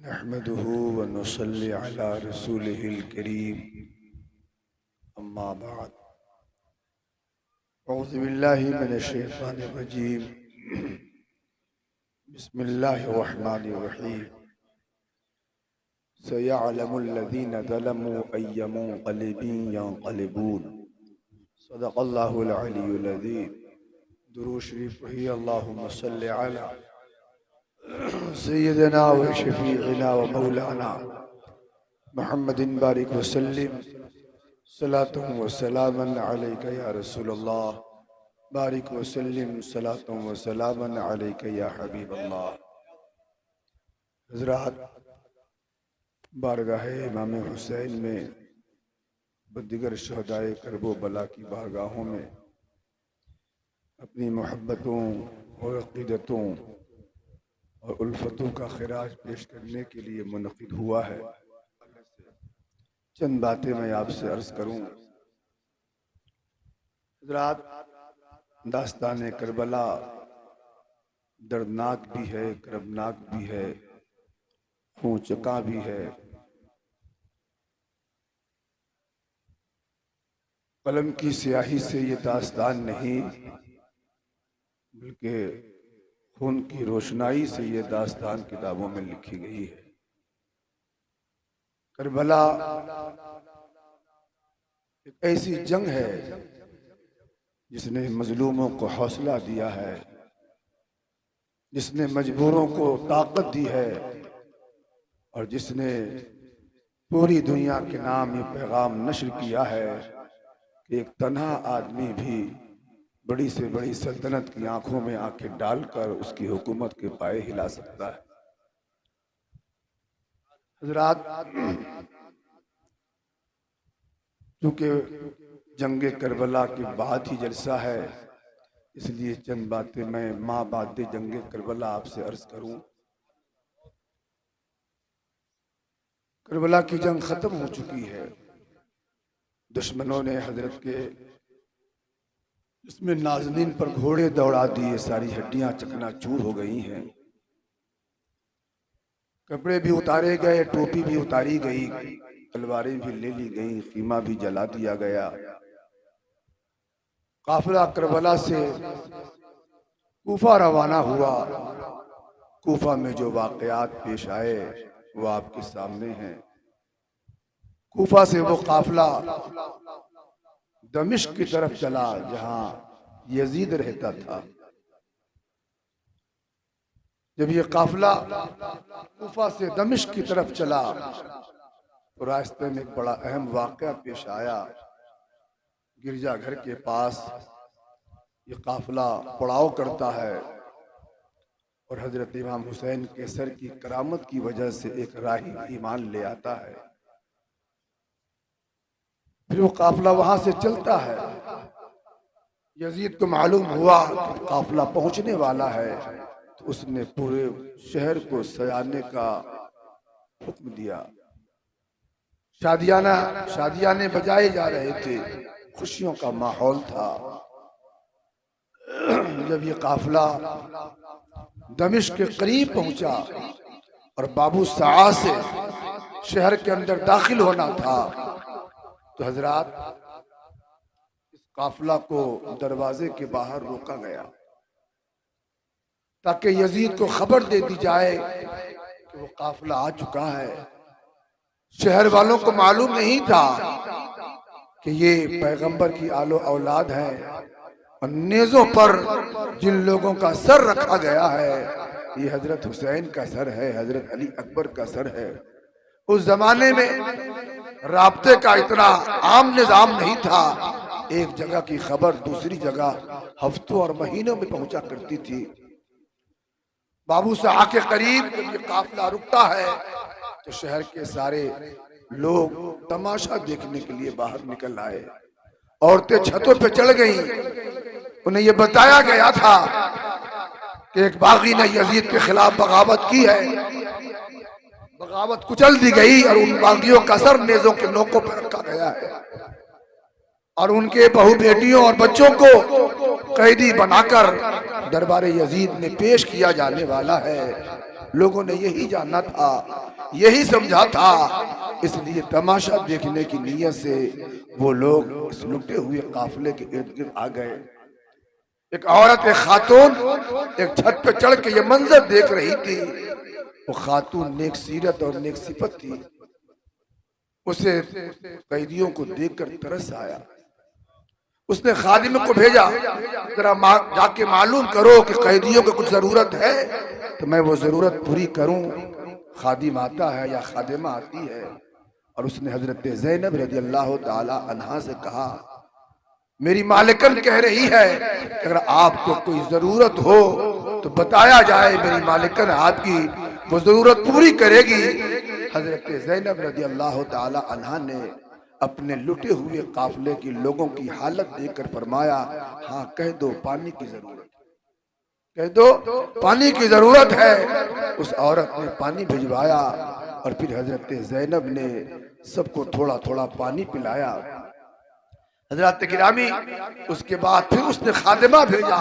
नहमदुहु व नुसल्ली अला रसूलिहिल करीम अम्मा बाद औज़ु बिल्लाहि मिनश शैतानिर रजीम बिस्मिल्लाहिर रहमानिर रहीम सयअलमुल लज़ीना ज़लमू अय्य मुन्क़लिबिन यन्क़लिबून सदक़ल्लाहुल अलियुल अज़ीम। दुरूद शरीफ पढ़िए। अल्लाहुम्मा सल्लि अला सय्यिदना व शफ़ीइना व मौलाना मुहम्मदिन बारिक वसल्लिम सलातुम व सलामन अलैका या रसूलल्लाह बारिक वसल्लिम सलातुम व सलामन अलैका या हबीबल्लाह। हज़रात, बारगाह इमाम हुसैन में व दिगर शहदाए करबो बला की बारगाहों में अपनी मोहब्बतों और अक़ीदतों और उल्फतों का खिराज पेश करने के लिए मुनक़िद हुआ है। चंद बातें मैं आपसे अर्ज करूं। हज़रात, दास्तान करबला दर्दनाक भी है, कर्बनाक भी है, खूंचका भी है। कलम की स्याही से ये दास्तान नहीं बल्कि खून की रोशनाई से ये दास्तान किताबों में लिखी गई है। करबला एक ऐसी जंग है जिसने मजलूमों को हौसला दिया है, जिसने मजबूरों को ताकत दी है और जिसने पूरी दुनिया के नाम ये पैगाम नश्र किया है कि एक तन्हा आदमी भी बड़ी से बड़ी सल्तनत की आंखों में आंखें डालकर उसकी हुकूमत के पाए हिला सकता है। हज़रात, चूंकि जंगे करबला के बाद ही जलसा है, इसलिए चंद बातें मैं माँ बाद जंगे करबला आपसे अर्ज करूं। करबला की जंग खत्म हो चुकी है। दुश्मनों ने हजरत के इसमें नाज़नीन पर घोड़े दौड़ा दिए, सारी हड्डियां चकनाचूर हो गई हैं, कपड़े भी उतारे गए, टोपी भी उतारी गई, तलवारें भी ले ली गई, खीमा भी जला दिया गया। काफिला करबला से कूफा रवाना हुआ। कूफा में जो वाकयात पेश आए वो आपके सामने हैं। कूफा से वो काफिला दमिश्क की तरफ चला जहां यजीद रहता था। जब ये काफिला कूफा से दमिश्क की तरफ चला तो रास्ते में एक बड़ा अहम वाकया पेश आया। गिरजाघर के पास ये काफिला पड़ाव करता है और हजरत इमाम हुसैन के सर की करामत की वजह से एक राही ईमान ले आता है। फिर वो काफिला वहां से चलता है। यजीद को मालूम हुआ कि काफिला पहुंचने वाला है तो उसने पूरे शहर को सजाने का हुक्म दिया। शादियाने बजाए जा रहे थे, खुशियों का माहौल था। जब ये काफिला दमिश्क के करीब पहुंचा और बाबू सआ से शहर के अंदर दाखिल होना था तो हजरात, इस काफिला को दरवाजे के बाहर रोका गया ताकि यजीद को खबर दे दी जाए कि वो काफिला आ चुका है। शहर वालों को मालूम नहीं था कि ये पैगंबर की आलो औलाद है और नेज़ों पर जिन लोगों का सर रखा गया है ये हजरत हुसैन का सर है, हजरत अली अकबर का सर है। उस जमाने में राब्ते का इतना आम निजाम नहीं था। एक जगह की खबर दूसरी जगह हफ्तों और महीनों में पहुंचा करती थी। बाबू साह के करीब जब ये काफिला रुकता है तो शहर के सारे लोग तमाशा देखने के लिए बाहर निकल आए। औरतें छतों पे चढ़ गईं। उन्हें यह बताया गया था कि एक बागी ने यजीद के खिलाफ बगावत की है। बगावत कुचल दी गई और उन बागियों का सर नेज़ों के नोकों पर रखा गया है। और उनके बहू बेटियों और बच्चों को कैदी बनाकर दरबार यजीद में पेश किया जाने वाला है। लोगों ने यही जाना था, यही समझा था, इसलिए तमाशा देखने की नीयत से वो लोग इस लुटे हुए काफिले के इर्द गिर्द आ गए। एक औरत, एक खातून एक छत पे चढ़ के ये मंजर देख रही थी। वो खातून नेक सीरत और नेक सिफत थी। उसे कैदियों को देखकर तरस आया। उसने खादिम को भेजा, जरा जाके मालूम करो कि कैदियों को कुछ जरूरत है तो मैं वो जरूरत पूरी करूं। खादिम आता है या खादिमा आती है और उसने हजरत ज़ैनब रज़ी अल्लाह ताला अन्हा से कहा, मेरी मालिकन कह रही है कि अगर आपको कोई जरूरत हो तो बताया जाए, मेरी मालिकन आपकी वो जरूरत पूरी करेगी। हजरत ज़ैनब रज़ी अल्लाह ताला अन्हा ने अपने लुटे हुए काफिले के लोगों की हालत देखकर फरमाया, हाँ कह दो पानी की जरूरत, कह दो पानी की जरूरत है। उस औरत ने पानी भिजवाया और फिर हजरत ज़ैनब ने सबको थोड़ा थोड़ा पानी पिलाया। हजरत गिरामी उसके बाद फिर उसने खादिमा भेजा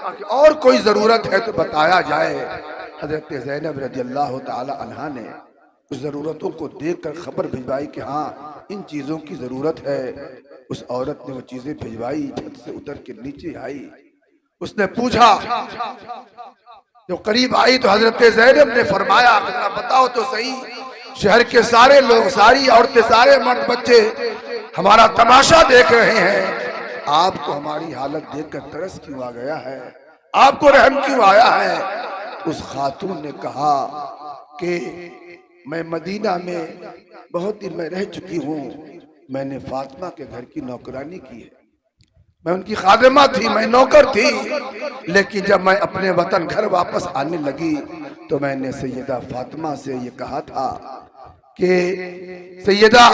कि और कोई जरूरत है तो बताया जाए। हजरत ज़ैनब रज़ी अल्लाह ताला अन्हा ने उस जरूरतों को देखकर खबर भिजवाई कि हाँ इन चीजों की जरूरत है। उस औरत ने वो चीजें भिजवाई, छत से उतर के नीचे आई। उसने पूछा, जो करीब आई तो हजरत ज़ैनब ने फरमाया, बताओ तो सही, शहर के सारे लोग, सारी औरतें, सारे मर्द बच्चे हमारा तमाशा देख रहे हैं, आपको हमारी हालत देखकर तरस क्यों आ गया है, आपको रहम क्यों आया है। उस खातून ने कहा कि मैं मदीना में बहुत दिन में रह चुकी हूँ, मैंने फातिमा के घर की नौकरानी की है, मैं उनकी खादिमा थी, मैं नौकर थी। लेकिन जब मैं अपने वतन घर वापस आने लगी तो मैंने सैयदा फातिमा से ये कहा था कि सैयदा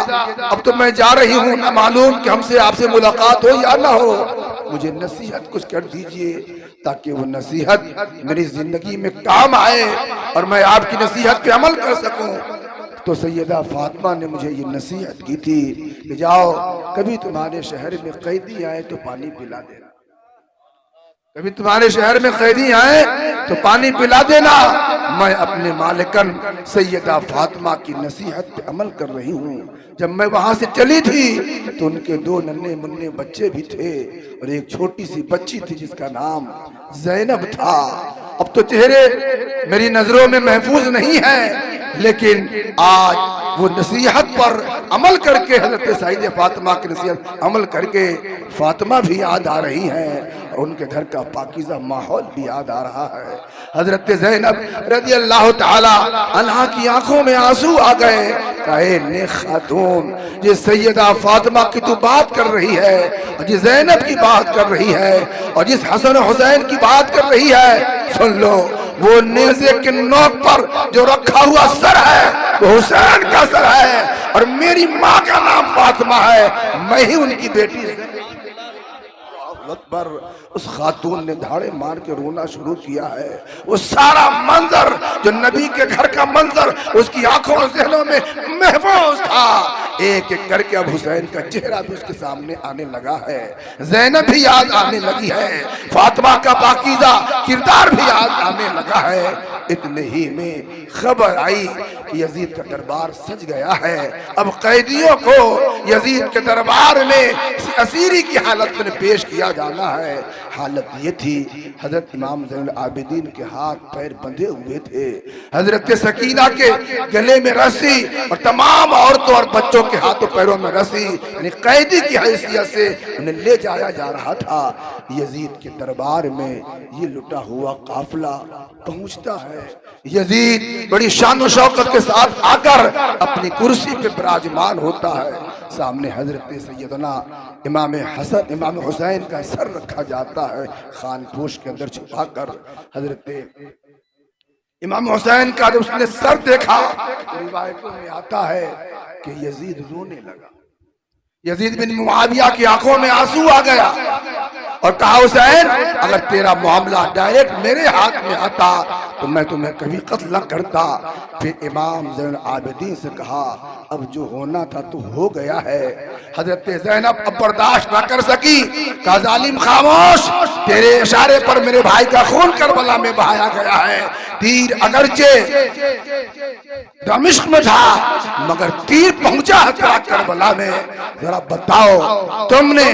अब तो मैं जा रही हूँ, ना मालूम कि हमसे आपसे मुलाकात हो या ना हो, मुझे नसीहत कुछ कर दीजिए ताकि वो नसीहत मेरी जिंदगी में काम आए और मैं आपकी नसीहत पे अमल कर सकूं। तो सैयदा फातिमा ने मुझे ये नसीहत की थी कि जाओ कभी तुम्हारे शहर में कैदी आए तो पानी पिला देना, कभी तुम्हारे शहर में कैदी आए तो पानी पिला देना। मैं अपने मालिकन सैयदा फातिमा की नसीहत पे अमल कर रही हूँ। जब मैं वहां से चली थी तो उनके दो नन्हे मुन्ने बच्चे भी थे और एक छोटी सी बच्ची थी जिसका नाम ज़ैनब था। अब तो चेहरे मेरी नजरों में महफूज नहीं है, लेकिन आज वो नसीहत पर अमल करके, हजरत सईद फातिमा की नसीहत अमल करके फातिमा भी याद आ रही हैं और उनके घर का पाकीज़ा माहौल भी याद आ रहा है। हजरत ज़ैनब रज़ी अल्लाह ताला अन्हा की आंखों में आंसू आ गए। कहे ने खातून, जिस सैयदा फातिमा की तू बात कर रही है, जिस ज़ैनब की बात कर रही है और जिस हसन हुसैन की बात कर रही है, सुन लो, वो नेज़े के नोक पर जो रखा हुआ सर है वो हुसैन का सर है और मेरी माँ का नाम फातिमा है, मैं ही उनकी बेटी हूं। पर उस खातून ने धाड़े मार के रोना शुरू किया है। वो सारा मंजर जो नबी के घर का मंजर उसकी आंखों और ज़हनों में महफूज था। एक एक करके अब हुसैन का चेहरा भी उसके सामने आने लगा है, ज़ैनब भी याद आने लगी है, फातिमा का पाकीज़ा किरदार भी याद आने लगा है। इतने ही में खबर आई कि यजीद का दरबार सज गया है। अब कैदियों को यजीद के दरबार में असीरी की हालत में पेश किया जाना है। हालत ये थी, हजरत इमाम ज़ैनुल आबिदीन के हाथ पैर बंधे हुए थे, हजरत सकीना के गले में रस्सी और तमाम औरतों और बच्चों के हाथों पैरों में रस्सी, यानी कैदी की हैसियत से उन्हें ले जाया जा रहा था। यजीद के दरबार में ये लुटा हुआ काफिला पहुंचता है। यजीद बड़ी शान और शौकत के साथ आकर अपनी कुर्सी पे विराजमान होता है। सामने हजरत सैयदना इमाम हसन, इमाम हुसैन का सर रखा जाता है खानपोश के अंदर छुपाकर। हजरत इमाम हुसैन का जब उसने सर देखा, रिवायतों में आता है कि यजीद रोने लगा। यजीद बिन मुआविया की आंखों में आंसू आ गया और कहा, हुसैन अगर तेरा मामला डायरेक्ट मेरे हाथ में आता तो मैं तुम्हें कभी कत्ल न करता। फिर इमाम ज़ैनुल आबिदीन से कहा अब जो होना था तो हो गया है। हजरत ज़ैनब अब बर्दाश्त न कर सकी, कहा जालिम खामोश, तेरे इशारे पर मेरे भाई का खून करबला में बहाया गया है। तीर अगरचे दमिश्क में था मगर तीर पहुंचा है करबला में। जरा बताओ तुमने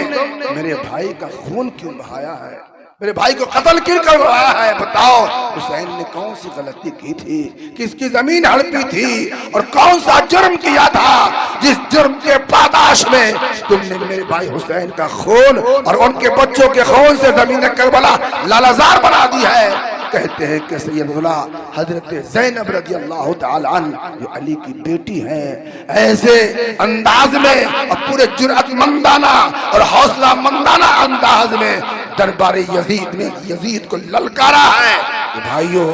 मेरे भाई का खून क्यों बहाया है, मेरे भाई को कत्ल क्यों करवाया है? बताओ हुसैन ने कौन सी गलती की थी, किसकी जमीन हड़पी थी और कौन सा जुर्म किया था जिस जुर्म के पादाश में तुमने मेरे भाई हुसैन का खून और उनके बच्चों के खून से जमीन करबला लालाजार बना दी है। कहते हैं कि सैयदुना हजरत ज़ैनब रज़ी अल्लाह तआला अन्हा जो अली की बेटी हैं, ऐसे अंदाज में और पूरे जुर्अतमंदाना और हौसला मंदाना अंदाज में दरबार यजीद में यजीद को ललकारा है कि भाइयों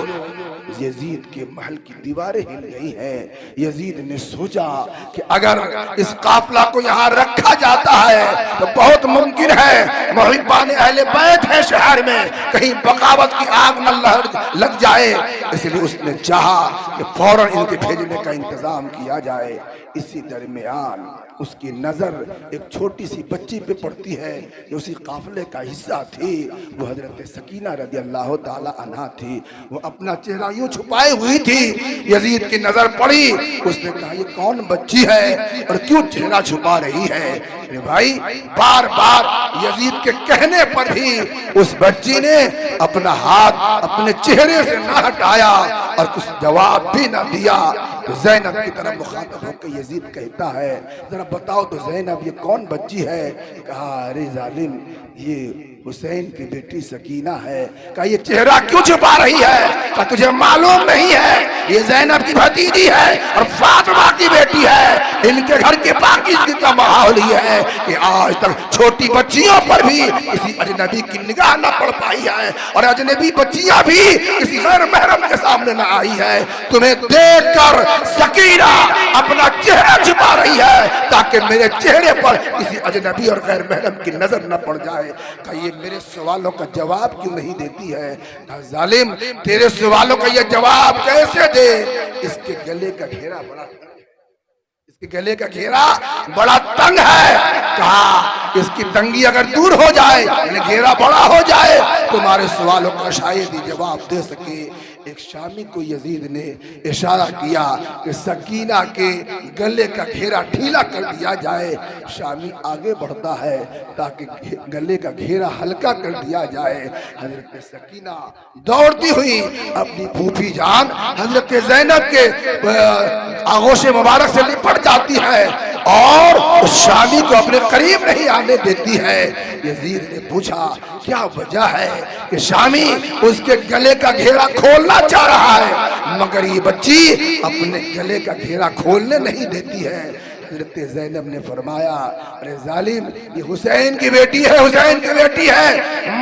यजीद के महल की दीवारें हिल गई हैं। यजीद ने सोचा कि अगर इस काफिला को यहाँ रखा जाता है तो बहुत मुमकिन है मुहिब्बान अहले बैत है शहर में, कहीं बगावत की आग न लग जाए। इसलिए उसने चाहा कि फौरन इनके भेजने का इंतजाम किया जाए। इसी दरमियान उसकी नजर एक छोटी सी बच्ची पे पड़ती है जो उसी काफिले का हिस्सा थी। वो हजरत सकीना रज़ी अल्लाह ताला अन्हा थी। वो अपना चेहरा यूं छुपाए हुई थी। यजीद की नजर पड़ी, उसने कहा ये कौन बच्ची है और क्यों चेहरा छुपा रही है? अरे भाई बार बार यजीद के कहने पर भी उस बच्ची ने अपना हाथ अपने चेहरे से न हटाया और कुछ जवाब भी न दिया। तो ज़ैनब की तरफ मुखातब होकर यजीद कहता है जरा बताओ तो ज़ैनब ये कौन बच्ची है? कहा अरे जालिम ये हुसैन की बेटी सकीना है। कहा ये चेहरा क्यों छुपा रही है? कहा तुझे मालूम नहीं है ये ज़ैनब की भतीजी है और फातिमा की बेटी है। इनके घर के पाकीज़गी का माहौल ये है कि आज तक छोटी बच्चियों पर भी किसी अजनबी की निगाह न पड़ पाई है और अजनबी बच्चियां भी किसी गैर महरम के सामने न आई है। तुम्हें देखकर सकीना अपना चेहरा छुपा रही है ताकि मेरे चेहरे पर किसी अजनबी और गैर महरम की नजर न पड़ जाए। कहा ये मेरे सवालों का जवाब क्यों नहीं देती है? जालिम तेरे सवालों का ये जवाब कैसे दे? इसके गले का घेरा बड़ा, इसके गले का घेरा बड़ा तंग है। कहा इसकी तंगी अगर दूर हो जाए, घेरा बड़ा हो जाए, तुम्हारे सवालों का शायद ही जवाब दे सके। एक शामी को यजीद ने इशारा किया कि सकीना के गले का घेरा ढीला कर दिया जाए। शामी आगे बढ़ता है ताकि गले का घेरा हल्का कर दिया जाए। हजरत सकीना दौड़ती हुई अपनी फूफी जान हजरत ज़ैनब के आगोश मुबारक से लिपट जाती है और उस शामी को अपने करीब नहीं आने देती है। यजीद ने पूछा क्या वजह है कि शामी उसके गले का घेरा खोलना चाह रहा है मगर ये बच्ची अपने गले का घेरा खोलने नहीं देती है। हजरत ज़ैनब ने फरमाया अरे जालिम ये हुसैन की बेटी है, हुसैन की बेटी है,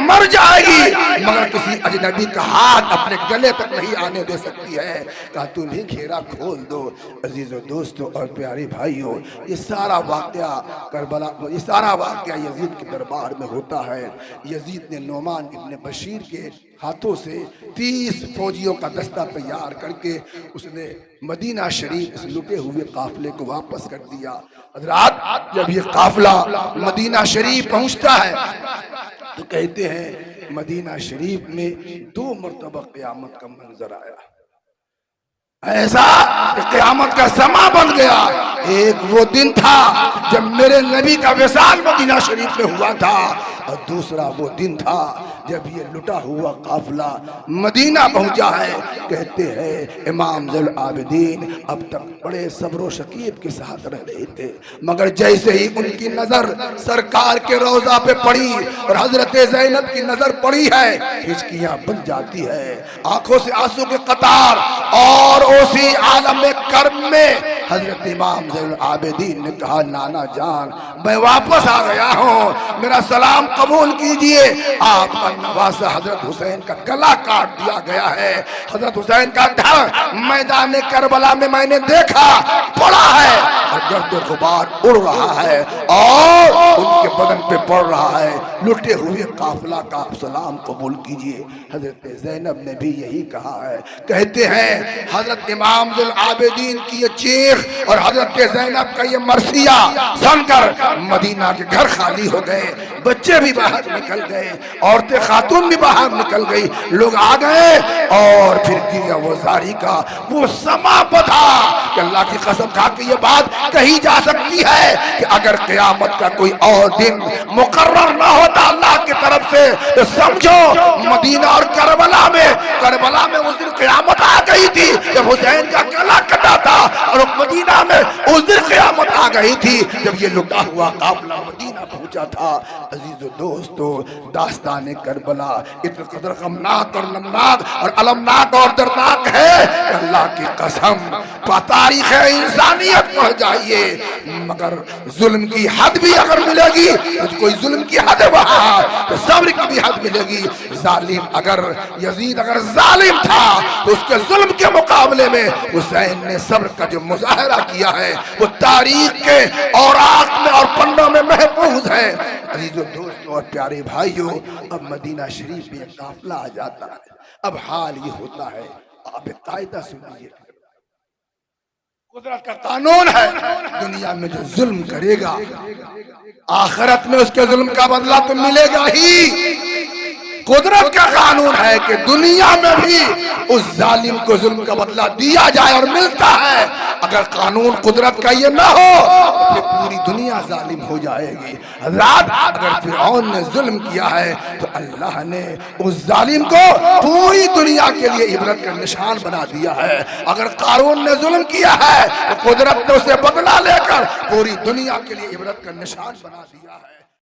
मर जाएगी मगर किसी अजनबी का हाथ अपने गले तक नहीं आने दे सकती है। कहा तुम ही घेरा खोल दो। अजीजों दोस्तों और प्यारे भाइयों ये सारा वाकया करबला, ये सारा वाकया यजीद के दरबार में होता है। यजीद ने नोमान इब्न बशीर के हाथों से 30 फौजियों का दस्ता तैयार करके उसने मदीना शरीफ इस लुटे हुए काफिले को वापस कर दिया। रात जब ये काफिला मदीना शरीफ पहुंचता है तो कहते हैं मदीना शरीफ में 2 मरतबा क़यामत का मंजर आया। ऐसा क़यामत का समा बन गया। एक वो दिन था जब मेरे नबी का विसाल मदीना शरीफ में हुआ था और दूसरा वो दिन था जब ये लुटा हुआ काफिला मदीना पहुंचा है। कहते हैं इमाम ज़ैनुल आबिदीन अब तक बड़े सब्र शकीब के साथ रह रहे थे मगर जैसे ही उनकी नजर सरकार के रोजा पे पड़ी और हजरत ज़ैनब की नजर पड़ी है हिचकियां बन जाती है, आंखों से आंसू के कतार और उसी आलम में कर्म में हजरत इमाम ज़ैनुल आबिदीन ने कहा, नाना जान मैं वापस आ गया हूँ, मेरा सलाम कबूल कीजिए। आपका नवासा हजरत हुसैन का गला काट दिया गया है। हजरत हुसैन का धड़ मैदान करबला में मैंने देखा पड़ा है और गर्द गुबार उड़ रहा है और उनके बदन पे पड़ रहा है। लुटे हुए काफिला का सलाम कबूल कीजिए। हजरत ज़ैनब ने भी यही कहा है। कहते हैं हजरत इमाम ज़ुल आबिदीन की ये चीख और हजरत ज़ैनब का ये मरसिया सुनकर मदीना के घर खाली हो गए, बच्चे भी बाहर निकल गए, औरतें खातून भी बाहर निकल गई, लोग आ गए और फिर गिरिया वज़ारी का वो समा बधा कि अल्लाह की कसम खा के ये बात कही जा सकती है कि अगर क़यामत का कोई और दिन मुकर्रर ना होता अल्लाह की तरफ से तो समझो मदीना और करबला में उस दिन क़यामत आ गई थी। जब हुसैन का गला कटा था और मदीना में उस दिन क़यामत आ गई थी जब ये लुटा हुआ काफिला मदीना पहुंचा था। अजीजो दोस्तों, दास्तान करबला इतना कदर गमनाक और नमनाक और अलमनाक और दर्दनाक है, अल्लाह की कसम तारीख इंसानियत पढ़ जाइए, मगर जुल्म की हद भी अगर मिलेगी तो कोई जुल्म की हद वहाँ तो सब्र की भी हद मिलेगी। जालिम अगर यजीद अगर जालिम था तो उसके जुल्म के मुकाबले में हुसैन ने सब्र का जो मुजाहरा किया है वो तारीख के औराक में और पन्नों में महफूज है। अजीजों दोस्तों और प्यारे भाइयों, अब मदीना शरीफ में काफिला आ जाता है। अब हाल ये होता है, आप कायदा सुनिए, कुदरत का कानून है, दुनिया में जो जुल्म करेगा आखिरत में उसके जुल्म का बदला तो मिलेगा ही। कुदरत का कानून है कि दुनिया में भी उस जालिम को जुल्म का बदला दिया जाए और मिलता है। अगर कानून कुदरत का ये ना हो तो फिर पूरी दुनिया जालिम हो जाएगी। रात अगर फिरौन ने जुल्म किया है तो अल्लाह ने उस जालिम को पूरी दुनिया के लिए इबरत का निशान बना दिया है। अगर कारून ने जुल्म किया है तो कुदरत ने उसे बदला लेकर पूरी दुनिया के लिए इबरत का निशान बना दिया है।